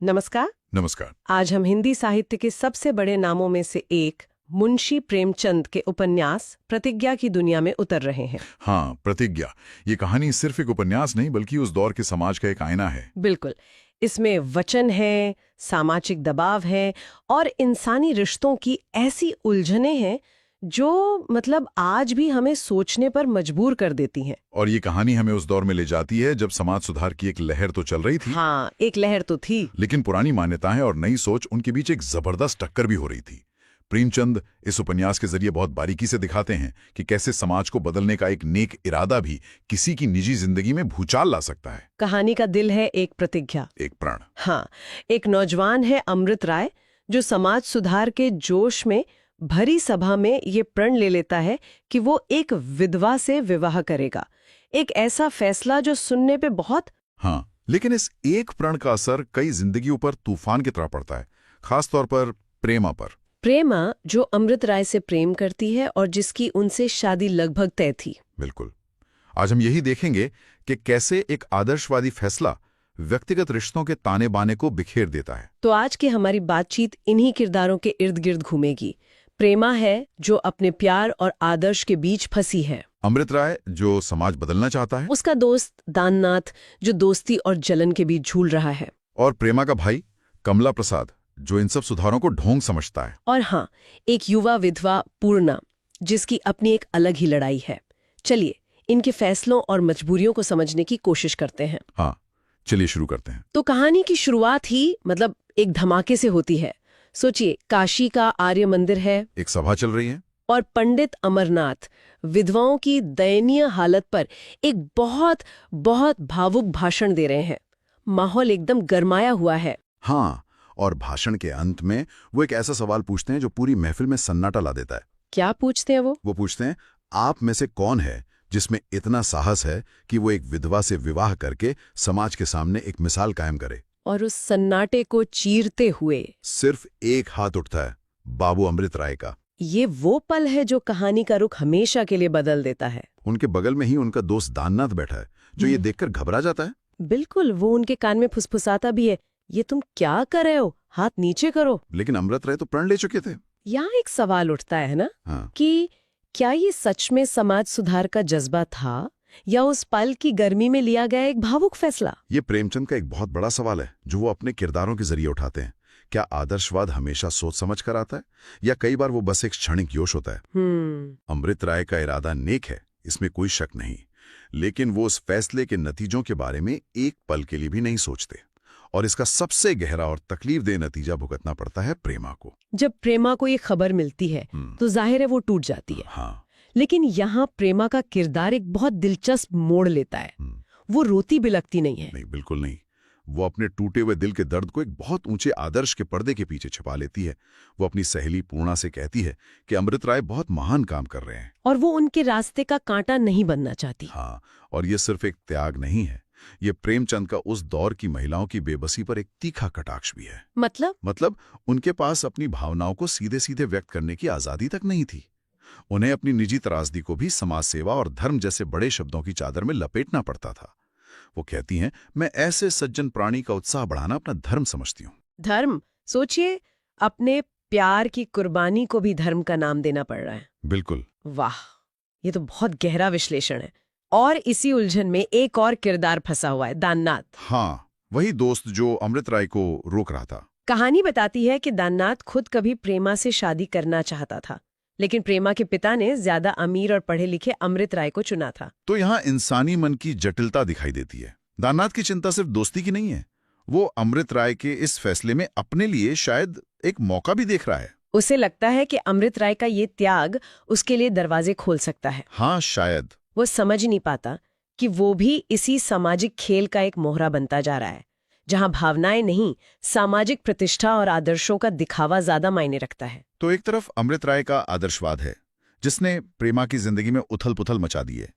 नमस्कार। नमस्कार। आज हम हिंदी साहित्य के सबसे बड़े नामों में से एक मुंशी प्रेमचंद के उपन्यास प्रतिज्ञा की दुनिया में उतर रहे हैं। हाँ, प्रतिज्ञा। ये कहानी सिर्फ एक उपन्यास नहीं बल्कि उस दौर के समाज का एक आईना है। बिल्कुल। इसमें वचन है, सामाजिक दबाव है और इंसानी रिश्तों की ऐसी उलझनें हैं जो आज भी हमें सोचने पर मजबूर कर देती हैं। और ये कहानी हमें उस दौर में ले जाती है जब समाज सुधार की एक लहर तो चल रही थी। हाँ, एक लहर तो थी, लेकिन पुरानी मान्यताएं और नई सोच उनके बीच एक जबरदस्त टक्कर भी हो रही थी। प्रेमचंद इस उपन्यास के जरिए बहुत बारीकी से दिखाते हैं कि कैसे समाज को बदलने का एक नेक इरादा भी किसी की निजी जिंदगी में भूचाल ला सकता है। कहानी का दिल है एक प्रतिज्ञा, एक प्रण। हाँ, एक नौजवान है अमृत राय जो समाज सुधार के जोश में भरी सभा में ये प्रण ले लेता है कि वो एक विधवा से विवाह करेगा। एक ऐसा फैसला जो सुनने पे बहुत हाँ, लेकिन इस एक प्रण का असर कई जिंदगियों पर तूफान की तरह पड़ता है, खासतौर पर प्रेमा पर। प्रेमा जो अमृत राय से प्रेम करती है और जिसकी उनसे शादी लगभग तय थी। बिल्कुल। आज हम यही देखेंगे कि कैसे एक आदर्शवादी फैसला व्यक्तिगत रिश्तों के ताने बाने को बिखेर देता है। तो आज की हमारी बातचीत इन्हीं किरदारों के इर्द गिर्द घूमेगी। प्रेमा है जो अपने प्यार और आदर्श के बीच फंसी है। अमृत राय जो समाज बदलना चाहता है। उसका दोस्त दाननाथ जो दोस्ती और जलन के बीच झूल रहा है। और प्रेमा का भाई कमला प्रसाद जो इन सब सुधारों को ढोंग समझता है। और हाँ, एक युवा विधवा पूर्णा जिसकी अपनी एक अलग ही लड़ाई है। चलिए इनके फैसलों और मजबूरियों को समझने की कोशिश करते हैं। हाँ, चलिए शुरू करते हैं। तो कहानी की शुरुआत ही एक धमाके से होती है। सोचिए, काशी का आर्य मंदिर है, एक सभा चल रही है और पंडित अमरनाथ विधवाओं की दयनीय हालत पर एक बहुत बहुत भावुक भाषण दे रहे हैं। माहौल एकदम गरमाया हुआ है। हाँ, और भाषण के अंत में वो एक ऐसा सवाल पूछते हैं जो पूरी महफिल में सन्नाटा ला देता है। क्या पूछते हैं वो? वो पूछते हैं, आप में से कौन है जिसमें इतना साहस है कि वो एक विधवा से विवाह करके समाज के सामने एक मिसाल कायम करे। और उस सन्नाटे को चीरते हुए सिर्फ एक हाथ उठता है, बाबू अमृत राय का। ये वो पल है जो कहानी का रुख हमेशा के लिए बदल देता है। उनके बगल में ही उनका दोस्त दाननाथ बैठा है जो ये देखकर घबरा जाता है। बिल्कुल, वो उनके कान में फुसफुसाता भी है, ये तुम क्या कर रहे हो, हाथ नीचे करो। लेकिन अमृत राय तो प्रण ले चुके थे। यहाँ एक सवाल उठता है ना, हाँ। कि क्या ये सच में समाज सुधार का जज्बा था या उस पल की गर्मी में लिया गया एक भावुक फैसला? ये प्रेमचंद का एक बहुत बड़ा सवाल है जो वो अपने किरदारों के जरिए उठाते हैं। क्या आदर्शवाद हमेशा सोच समझ कर आता है या कई बार वो बस एक क्षणिक जोश होता है? अमृत राय का इरादा नेक है, इसमें कोई शक नहीं, लेकिन वो उस फैसले के नतीजों के बारे में एक पल के लिए भी नहीं सोचते। और इसका सबसे गहरा और तकलीफदेह नतीजा भुगतना पड़ता है प्रेमा को। जब प्रेमा को ये खबर मिलती है तो जाहिर है वो टूट जाती है। हाँ। लेकिन यहाँ प्रेमा का किरदार एक बहुत दिलचस्प मोड़ लेता है। वो रोती बिलखती नहीं है। नहीं, बिल्कुल नहीं। वो अपने टूटे हुए दिल के दर्द को एक बहुत ऊंचे आदर्श के पर्दे के पीछे छिपा लेती है। वो अपनी सहेली पूर्णा से कहती है कि अमृत राय बहुत महान काम कर रहे हैं और वो उनके रास्ते का कांटा नहीं बनना चाहती। हाँ, और ये सिर्फ एक त्याग नहीं है, ये प्रेमचंद का उस दौर की महिलाओं की बेबसी पर एक तीखा कटाक्ष भी है। मतलब उनके पास अपनी भावनाओं को सीधे सीधे व्यक्त करने की आजादी तक नहीं थी। उन्हें अपनी निजी त्रासदी को भी समाज सेवा और धर्म जैसे बड़े शब्दों की चादर में लपेटना पड़ता था। वो कहती हैं, मैं ऐसे सज्जन प्राणी का उत्साह बढ़ाना अपना धर्म समझती हूँ। धर्म? सोचिए, अपने प्यार की कुर्बानी को भी धर्म का नाम देना पड़ रहा है। बिल्कुल। वाह, ये तो बहुत गहरा विश्लेषण है। और इसी उलझन में एक और किरदार फंसा हुआ है, दाननाथ। हाँ, वही दोस्त जो अमृत राय को रोक रहा था। कहानी बताती है कि दाननाथ खुद कभी प्रेमा से शादी करना चाहता था, लेकिन प्रेमा के पिता ने ज्यादा अमीर और पढ़े लिखे अमृत राय को चुना था। तो यहाँ इंसानी मन की जटिलता दिखाई देती है। दाननाथ की चिंता सिर्फ दोस्ती की नहीं है, वो अमृत राय के इस फैसले में अपने लिए शायद एक मौका भी देख रहा है। उसे लगता है कि अमृत राय का ये त्याग उसके लिए दरवाजे खोल सकता है। हाँ, शायद। वो समझ नहीं पाता कि वो भी इसी सामाजिक खेल का एक मोहरा बनता जा रहा है, जहां भावनाएं नहीं, सामाजिक प्रतिष्ठा और आदर्शों का दिखावा ज्यादा मायने रखता है। तो एक तरफ अमृत राय का आदर्शवाद है जिसने प्रेमा की जिंदगी में उथल पुथल मचा दी है,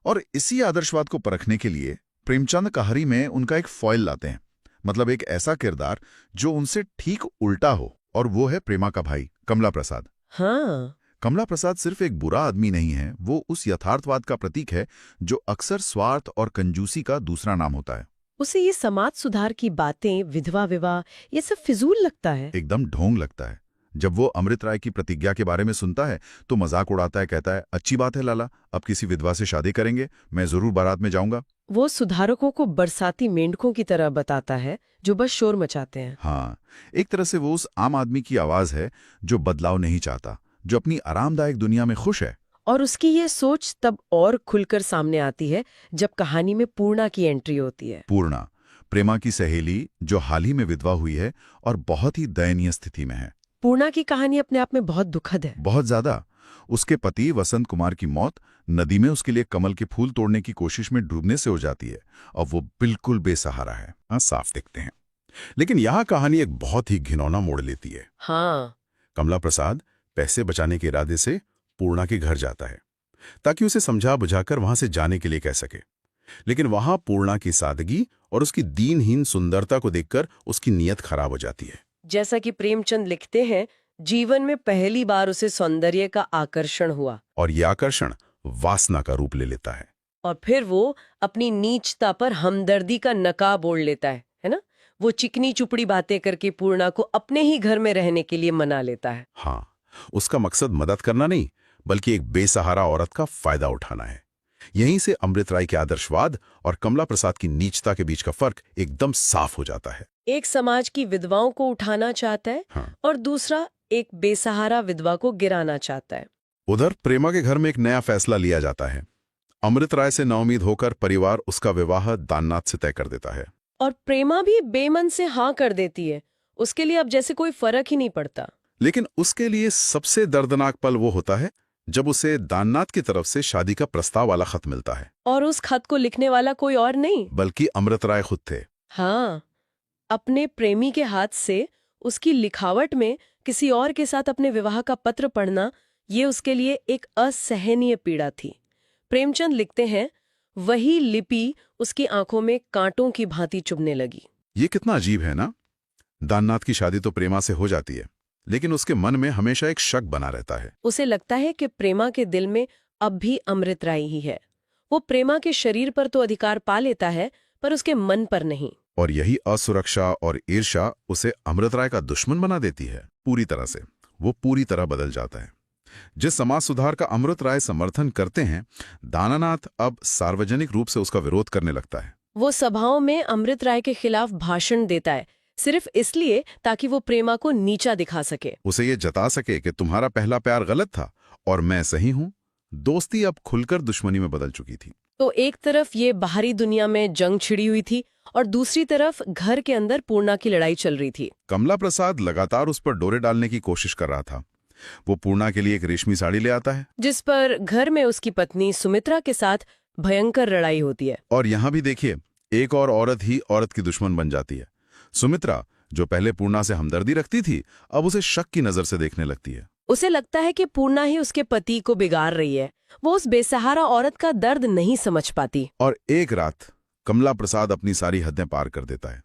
और इसी आदर्शवाद को परखने के लिए प्रेमचंद कहानी में उनका एक फॉइल लाते हैं, मतलब एक ऐसा किरदार जो उनसे ठीक उल्टा हो, और वो है प्रेमा का भाई कमला प्रसाद। हाँ, कमला प्रसाद सिर्फ एक बुरा आदमी नहीं है, वो उस यथार्थवाद का प्रतीक है जो अक्सर स्वार्थ और कंजूसी का दूसरा नाम होता है। उसे ये समाज सुधार की बातें, विधवा विवाह, ये सब फिजूल लगता है। एकदम ढोंग लगता है। जब वो अमृत राय की प्रतिज्ञा के बारे में सुनता है तो मजाक उड़ाता है, कहता है अच्छी बात है लाला, अब किसी विधवा से शादी करेंगे, मैं जरूर बारात में जाऊंगा। वो सुधारकों को बरसाती मेंढकों की तरह बताता है जो बस शोर मचाते हैं। हाँ, एक तरह से वो उस आम आदमी की आवाज है जो बदलाव नहीं चाहता, जो अपनी आरामदायक दुनिया में खुश है। और उसकी ये सोच तब और खुलकर सामने आती है जब कहानी में पूर्णा की एंट्री होती है। पूर्णा, प्रेमा की सहेली जो हाल ही में विधवा हुई है और बहुत ही दयनीय स्थिति में है। पूर्णा की कहानी अपने आप में बहुत दुखद है। बहुत ज्यादा। उसके पति वसंत कुमार की मौत नदी में उसके लिए कमल के फूल तोड़ने की कोशिश में डूबने से हो जाती है। अब वो बिल्कुल बेसहारा है। साफ दिखते हैं। लेकिन यहाँ कहानी एक बहुत ही घिनौना मोड़ लेती है। हाँ। कमला प्रसाद पैसे बचाने के इरादे से पूर्णा के घर जाता है ताकि उसे समझा बुझाकर वहां से जाने के लिए कह सके। लेकिन वहां पूर्णा की सादगी और उसकी दीनहीन सुंदरता को देखकर उसकी नीयत खराब हो जाती है। जैसा कि प्रेमचंद लिखते हैं, जीवन में पहली बार उसे सौंदर्य का आकर्षण हुआ और यह आकर्षण वासना का रूप ले लेता है। और फिर वो अपनी नीचता पर हमदर्दी का नकाब ओढ़ लेता है ना? वो चिकनी चुपड़ी बातें करके पूर्णा को अपने ही घर में रहने के लिए मना लेता है। हाँ, उसका मकसद मदद करना नहीं बल्कि एक बेसहारा औरत का फायदा उठाना है। यहीं से अमृत राय के आदर्शवाद और कमला प्रसाद की नीचता के बीच का फर्क एकदम साफ हो जाता है। एक समाज की विधवाओं को उठाना चाहता है, हाँ। और दूसरा एक बेसहारा विधवा को गिराना चाहता है। उधर प्रेमा के घर में एक नया फैसला लिया जाता है। अमृत राय से नाउम्मीद होकर परिवार उसका विवाह दाननाथ से तय कर देता है। और प्रेमा भी बेमन से हाँ कर देती है। उसके लिए अब जैसे कोई फर्क ही नहीं पड़ता। लेकिन उसके लिए सबसे दर्दनाक पल वो होता है जब उसे दाननाथ की तरफ से शादी का प्रस्ताव वाला खत मिलता है। और उस खत को लिखने वाला कोई और नहीं बल्कि अमृत राय खुद थे। हाँ, अपने प्रेमी के हाथ से उसकी लिखावट में किसी और के साथ अपने विवाह का पत्र पढ़ना, ये उसके लिए एक असहनीय पीड़ा थी। प्रेमचंद लिखते हैं, वही लिपि उसकी आंखों में कांटों की भांति चुभने लगी। ये कितना अजीब है ना। दाननाथ की शादी तो प्रेमा से हो जाती है, लेकिन उसके मन में हमेशा एक शक बना रहता है। उसे लगता है कि प्रेमा के दिल में अब भी अमृत राय ही है। वो प्रेमा के शरीर पर तो अधिकार पा लेता है, पर उसके मन पर नहीं। और यही असुरक्षा और ईर्ष्या उसे अमृत राय का दुश्मन बना देती है। पूरी तरह से वो पूरी तरह बदल जाता है। जिस समाज सुधार का अमृत राय समर्थन करते हैं, दानानाथ अब सार्वजनिक रूप से उसका विरोध करने लगता है। वो सभाओं में अमृत राय के खिलाफ भाषण देता है, सिर्फ इसलिए ताकि वो प्रेमा को नीचा दिखा सके। उसे ये जता सके कि तुम्हारा पहला प्यार गलत था और मैं सही हूं। दोस्ती अब खुलकर दुश्मनी में बदल चुकी थी। तो एक तरफ ये बाहरी दुनिया में जंग छिड़ी हुई थी और दूसरी तरफ घर के अंदर पूर्णा की लड़ाई चल रही थी। कमला प्रसाद लगातार उस पर डोरे डालने की कोशिश कर रहा था। वो पूर्णा के लिए एक रेशमी साड़ी ले आता है, जिस पर घर में उसकी पत्नी सुमित्रा के साथ भयंकर लड़ाई होती है। और यहाँ भी देखिए, एक और औरत ही औरत की दुश्मन बन जाती है। सुमित्रा, जो पहले पूर्णा से हमदर्दी रखती थी, अब उसे शक की नजर से देखने लगती है। उसे लगता है कि पूर्णा ही उसके पति को बिगाड़ रही है। वो उस बेसहारा औरत का दर्द नहीं समझ पाती। और एक रात कमला प्रसाद अपनी सारी हदें पार कर देता है।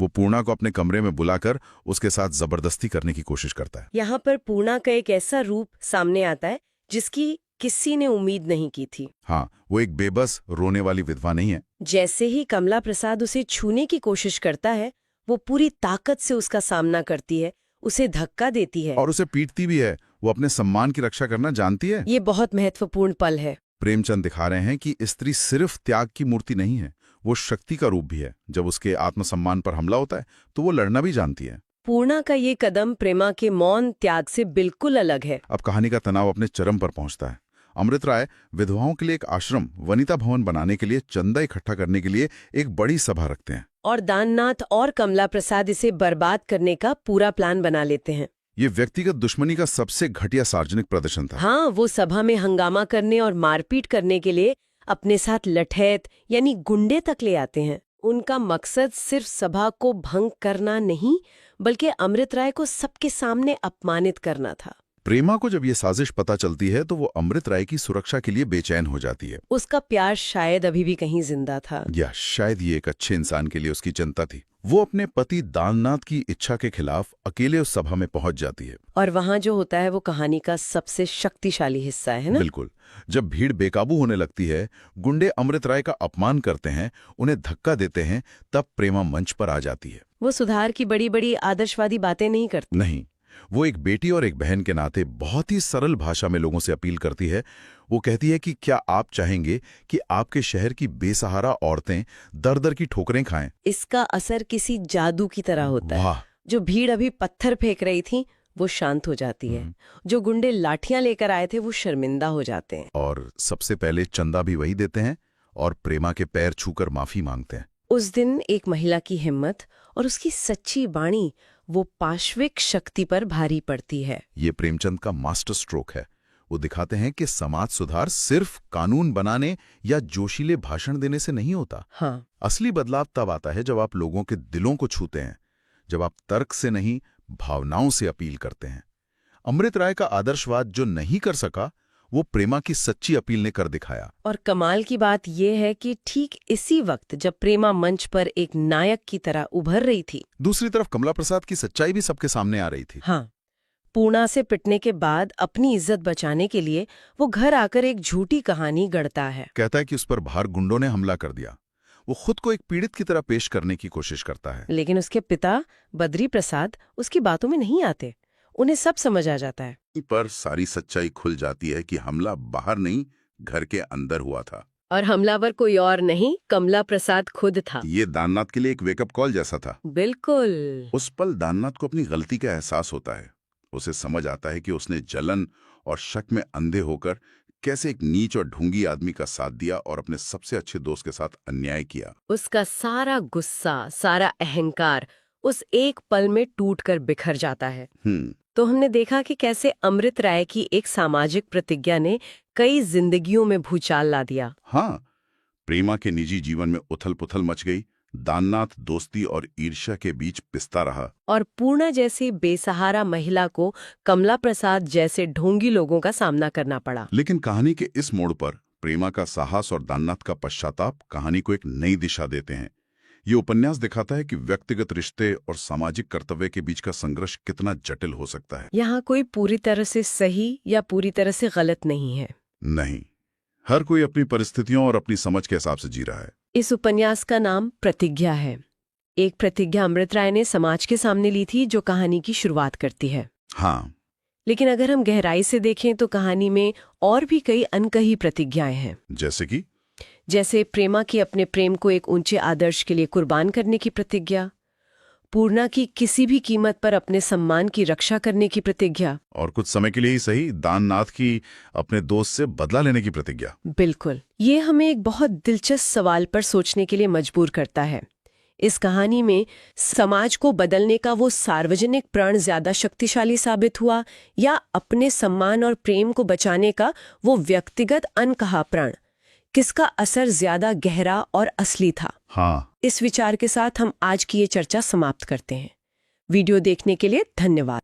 वो पूर्णा को अपने कमरे में बुलाकर उसके साथ जबरदस्ती करने की कोशिश करता है। यहाँ पर पूर्णा का एक ऐसा रूप सामने आता है जिसकी किसी ने उम्मीद नहीं की थी। हाँ, वो एक बेबस रोने वाली विधवा नहीं है। जैसे ही कमला प्रसाद उसे छूने की कोशिश करता है, वो पूरी ताकत से उसका सामना करती है, उसे धक्का देती है और उसे पीटती भी है। वो अपने सम्मान की रक्षा करना जानती है। ये बहुत महत्वपूर्ण पल है। प्रेमचंद दिखा रहे हैं कि स्त्री सिर्फ त्याग की मूर्ति नहीं है, वो शक्ति का रूप भी है। जब उसके आत्मसम्मान पर हमला होता है तो वो लड़ना भी जानती है। पूर्णा का ये कदम प्रेमा के मौन त्याग से बिल्कुल अलग है। अब कहानी का तनाव अपने चरम पर पहुंचता है। अमृत राय विधवाओं के लिए एक आश्रम, वनिता भवन बनाने के लिए चंदा इकट्ठा करने के लिए एक बड़ी सभा रखते हैं। और दाननाथ और कमला प्रसाद इसे बर्बाद करने का पूरा प्लान बना लेते हैं। ये व्यक्तिगत दुश्मनी का सबसे घटिया सार्वजनिक प्रदर्शन था। हाँ, वो सभा में हंगामा करने और मारपीट करने के लिए अपने साथ लठैत यानी गुंडे तक ले आते हैं। उनका मकसद सिर्फ सभा को भंग करना नहीं, बल्कि अमृत राय को सबके सामने अपमानित करना था। प्रेमा को जब ये साजिश पता चलती है तो वो अमृत राय की सुरक्षा के लिए बेचैन हो जाती है। उसका प्यार शायद अभी भी कहीं जिंदा था, या शायद ये एक अच्छे इंसान के लिए उसकी चिंता थी। वो अपने पति दाननाथ की इच्छा के खिलाफ अकेले उस सभा में पहुंच जाती है। और वहां जो होता है वो कहानी का सबसे शक्तिशाली हिस्सा है ना? बिल्कुल। जब भीड़ बेकाबू होने लगती है, गुंडे अमृत राय का अपमान करते हैं, उन्हें धक्का देते हैं, तब प्रेमा मंच पर आ जाती है। वो सुधार की बड़ी बड़ी आदर्शवादी बातें नहीं करती। नहीं, वो एक बेटी और एक बहन के नाते बहुत ही सरल भाषा में लोगों से अपील करती है। वो कहती है कि क्या आप चाहेंगे कि आपके शहर की बेसहारा औरतें दर-दर की ठोकरें खाएं? इसका असर किसी जादू की तरह होता है। वाह! जो भीड़ अभी पत्थर फेंक रही थी वो शांत हो जाती है। जो गुंडे लाठियां लेकर आए थे वो शर्मिंदा हो जाते हैं। और सबसे पहले चंदा भी वही देते हैं और प्रेमा के पैर छूकर माफी मांगते हैं। उस दिन एक महिला की हिम्मत और उसकी सच्ची वाणी वो पाश्विक शक्ति पर भारी पड़ती है। ये प्रेमचंद का मास्टर स्ट्रोक है। वो दिखाते हैं कि समाज सुधार सिर्फ कानून बनाने या जोशीले भाषण देने से नहीं होता। हाँ, असली बदलाव तब आता है जब आप लोगों के दिलों को छूते हैं, जब आप तर्क से नहीं भावनाओं से अपील करते हैं। अमृत राय का आदर्शवाद जो नहीं कर सका, वो प्रेमा की सच्ची अपील ने कर दिखाया। और कमाल की बात यह है कि ठीक इसी वक्त जब प्रेमा मंच पर एक नायक की तरह उभर रही थी, दूसरी तरफ कमला प्रसाद की सच्चाई भी सबके सामने आ रही थी। हाँ, पूर्णा से पिटने के बाद अपनी इज्जत बचाने के लिए वो घर आकर एक झूठी कहानी गढ़ता है। कहता है कि उस पर बाहर गुंडों ने हमला कर दिया। वो खुद को एक पीड़ित की तरह पेश करने की कोशिश करता है। लेकिन उसके पिता बद्री प्रसाद उसकी बातों में नहीं आते। उन्हें सब समझ आ जाता है। पर सारी सच्चाई खुल जाती है कि हमला बाहर नहीं, घर के अंदर हुआ था। और हमलावर कोई और नहीं, कमला प्रसाद खुद था। ये दाननाथ के लिए एक वेकअप कॉल जैसा था। बिल्कुल। उस पल दाननाथ को अपनी गलती का एहसास होता है। उसे समझ आता है कि उसने जलन और शक में अंधे होकर कैसे एक नीच और ढूंगी आदमी का साथ दिया और अपने सबसे अच्छे दोस्त के साथ अन्याय किया। उसका सारा गुस्सा, सारा अहंकार उस एक पल में टूटकर बिखर जाता है। तो हमने देखा कि कैसे अमृत राय की एक सामाजिक प्रतिज्ञा ने कई जिंदगियों में भूचाल ला दिया। हाँ, प्रेमा के निजी जीवन में उथल-पुथल मच गई। दाननाथ दोस्ती और ईर्ष्या के बीच पिसता रहा। और पूर्णा जैसी बेसहारा महिला को कमला प्रसाद जैसे ढोंगी लोगों का सामना करना पड़ा। लेकिन कहानी के इस मोड़ पर प्रेमा का साहस और दाननाथ का पश्चाताप कहानी को एक नई दिशा देते हैं। ये उपन्यास दिखाता है कि व्यक्तिगत रिश्ते और सामाजिक कर्तव्य के बीच का संघर्ष कितना जटिल हो सकता है। यहाँ कोई पूरी तरह से सही या पूरी तरह से गलत नहीं है। नहीं, हर कोई अपनी परिस्थितियों और अपनी समझ के हिसाब से जी रहा है। इस उपन्यास का नाम प्रतिज्ञा है। एक प्रतिज्ञा अमृत राय ने समाज के सामने ली थी जो कहानी की शुरुआत करती है। हाँ, लेकिन अगर हम गहराई से देखें तो कहानी में और भी कई अनकही प्रतिज्ञाएं हैं। जैसे प्रेमा की अपने प्रेम को एक ऊंचे आदर्श के लिए कुर्बान करने की प्रतिज्ञा, पूर्णा की किसी भी कीमत पर अपने सम्मान की रक्षा करने की प्रतिज्ञा, और कुछ समय के लिए ही सही दाननाथ की अपने दोस्त से बदला लेने की प्रतिज्ञा। बिल्कुल, ये हमें एक बहुत दिलचस्प सवाल पर सोचने के लिए मजबूर करता है। इस कहानी में समाज को बदलने का वो सार्वजनिक प्रण ज्यादा शक्तिशाली साबित हुआ या अपने सम्मान और प्रेम को बचाने का वो व्यक्तिगत अनकहा प्रण, किसका असर ज्यादा गहरा और असली था? हाँ, इस विचार के साथ हम आज की ये चर्चा समाप्त करते हैं। वीडियो देखने के लिए धन्यवाद।